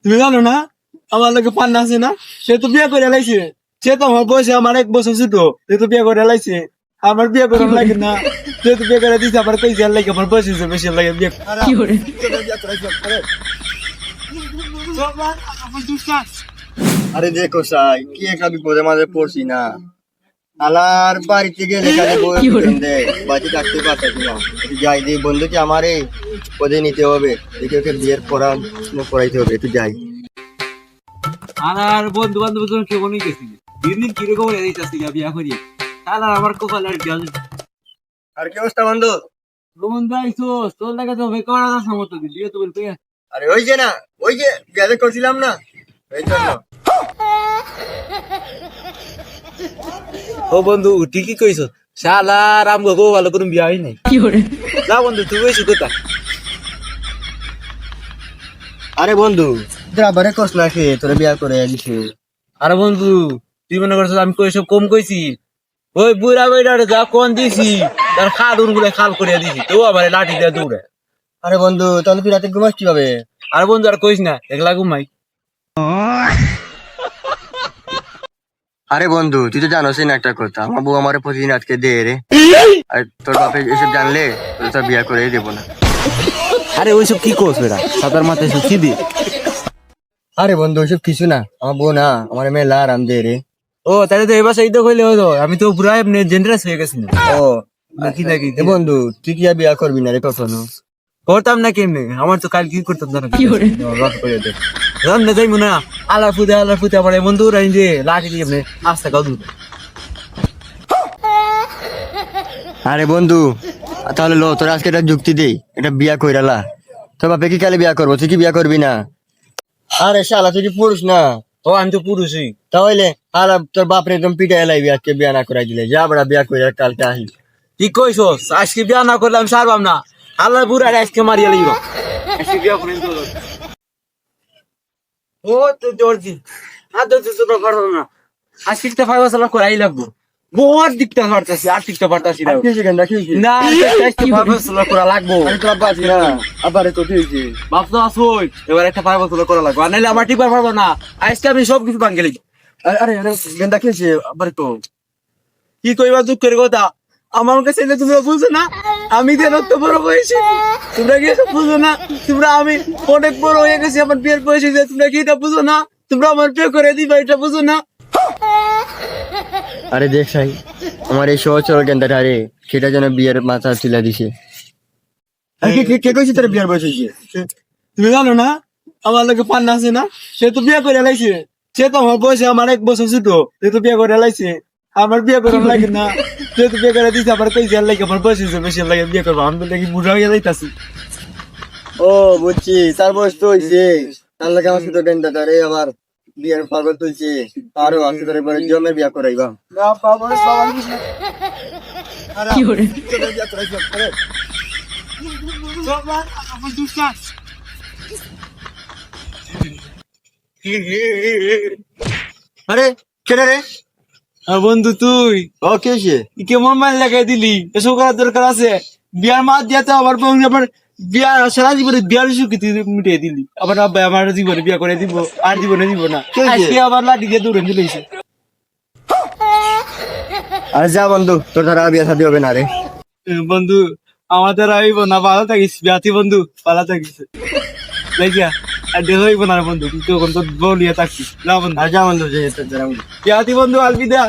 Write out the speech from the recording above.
তুমি জানো না আমার লোকে পান্না আছে না, সে তো বিয়ে করে লাইছে। সে তো আমার বয়সে আমার 1 বছর ছোট, সে তো বিয়ে করে লাইছে। আমার বিয়ে করে লাগে না, সে তো বিয়ে করে দিছে। আবার কইছে লাগে আমার বয়স হয়েছে বেশি লাগে বিয়ে। আরে দেখো সাই কি একটা বিপদে মাঝে পড়ছি না। আলার বাড়িতে গেলে কাজে বাড়িতে থাকতে পারতাছি না। একটু যাই দিই বন্ধুকে আমারে পদে নিতে হবে, দেখে ওকে বিয়ের পড়াইতে হবে। একটু যাই। আর বন্ধু বান্ধব কেউ নেই গেছি, দিন দিন কিরকম হয়ে যাইতেছি বিয়া করি। তাহলে আমার কপাল আর কি আর কি অবস্থা বন্ধু? বন্ধু আইসো তোর লাগে তো বেকার সমর্থন দিয়ে তো বলতে। আরে ওই যে না, ওই যে বিয়ে করছিলাম না, এই জন্য। ও বন্ধু ঠিকই কইছ, শালা রাম গো ভালো করে বিয়া হয় নাই। না বন্ধু তুই কইছ কথা। আরে বন্ধু তোরা আবার কস না খেয়ে তোরা বিয়া করে দিছে। আরে বন্ধু তুই মনে করছিস আমি কই সব কম কইছি? ওই বুড়া বেড়ারে যা কোন দিছি তার খাদুন গুলো খাল করিয়া দিছি, তো আবার লাঠি দিয়ে দৌড়ে। আরে বন্ধু তাহলে তুই রাতে ঘুমাস কিভাবে? আরে বন্ধু আর কইস না, একলা ঘুমাই। আরে বন্ধু তুই তো জানোস না একটা কথা, আমার বউ আমার প্রতিদিন আজকে দে রে। আর তোর বাপে এসব জানলে তোর তো বিয়া করে দেবো না। আরে ওইসব কি কোস বেড়া, সাতার মাথায় সব কি দি। আরে বন্ধু ওইসব কিছু না, আমার বউ না আমার মেলা আরাম দে রে। ও তাহলে তো এবার সেই তো কইলে হতো, আমি তো পুরা এমনি জেন্ডারাস হয়ে গেছি না। ও নাকি নাকি এ বন্ধু তুই কি আর বিয়া করবি না রে কখনো? করতাম না কেমনি, আমার তো কাল কি করতাম জানো? রান্না যাইবো না, আলার ফুতে আবার এমন দৌড়াই যে লাঠি দিয়ে এমনি আস্তে কাউ দূর। আরে বন্ধু তাহলে লো তোর আজকে একটা যুক্তি দেই, এটা বিয়া কইরালা। তোর বাপে কি কালে বিয়া করবো, তুই কি বিয়া করবি না? আরে শালা তুই কি পুরুষ না? ও আমি তো পুরুষই। তাহলে আর তোর বাপরে একদম পিটাই লাইবি আজকে বিয়া না করাই দিলে। যা বড়া বিয়া কইরা কালকে আহি। কি কইছস? আজকে বিয়া না করলে আমি সারবাম না, আল্লাহ বুড়া আজকে মারিয়া লইব। আজকে বিয়া করে দিল। ও তো জর্জি আর তো তো করো না, আজকে তো ফাইভ বছর করাই লাগবো। বহুত দিকতে পারতাছি আর টিকতে পারতাছি না। কি সেখানে রাখি না আজকে ফাইভ বছর করা লাগবো। আমি তো বাজি না আবারে তো দিয়েছি। বাপ তো আসোই, এবার একটা ফাইভ বছর করা লাগবো, আর নাইলে আমার টিকবার পারবো না। আজকে আমি সব কিছু ভাঙ্গে লিখি। আরে আরে গেন্দা খেয়েছে আবার তো কি কইবা দুঃখের কথা, আমার কাছে তোমরা বুঝো না, আমি যে রক্ত বড় বয়সে, তোমরা কি এটা বুঝো না? তোমরা আমি অনেক বড় হয়ে গেছি, আমার বিয়ের বয়স হয়েছে, তোমরা কি এটা বুঝো না? তোমরা আমার বিয়ে করে দিবা, এটা বুঝো না? আরে দেখ সাই আমার এই সহজ সরল গেন্দাটা রে সেটা যেন বিয়ের মাথা তুলে দিছে। কে কইছে তোর বিয়ের বয়স হয়েছে? তুমি জানো না আমার লোকে পান্না আছে না, সে তো বিয়ে করে লাইছে। সে তো আমার বয়সে আমার 1 বছর ছোট, সে তো বিয়ে করে লাইছে। আমার বিয়ে করে লাগে না, সে তো বিয়ে করে দিছে। আবার কইছে লাগে আমার বয়স হয়েছে বেশি লাগে বিয়ে করবো। আমি তো দেখি বুড়া হয়ে যাইতাছি। ও বুঝছি, তার বয়স তো হয়েছে, তার লাগে আমার সাথে গেন্দাটা রে আবার বিয়ের পাগল তুলছে। আরো আসতে ধরে পরে জমে বিয়া করাইবা। আরে কেন রে? বন্ধু তুই ও কে হয়েছে? কেমন মাল লাগাই দিলি? এসব করার দরকার আছে? বিয়ার মাত দিয়াতে আবার আবার বিয়া সারা জীবনে বিয়ার সুখী মিটিয়ে দিলি। আবার আব্বাই আমার জীবনে বিয়া করে দিব, আর জীবনে দিব না। আজকে আবার লাঠি দিয়ে দৌড়ে দিলেছে। আরে যা বন্ধু, তোর দ্বারা বিয়া শাদী হবে না রে। বন্ধু আমাদের আইব না, ভালো থাকিস বিয়াতি বন্ধু, ভালো থাকিস। দেখিয়া আর দেহ হইব না বন্ধু, তুই তখন তো বলিয়া থাকছিস। না বন্ধু আর যা বন্ধু যে বিয়াতি বন্ধু আলবিদা।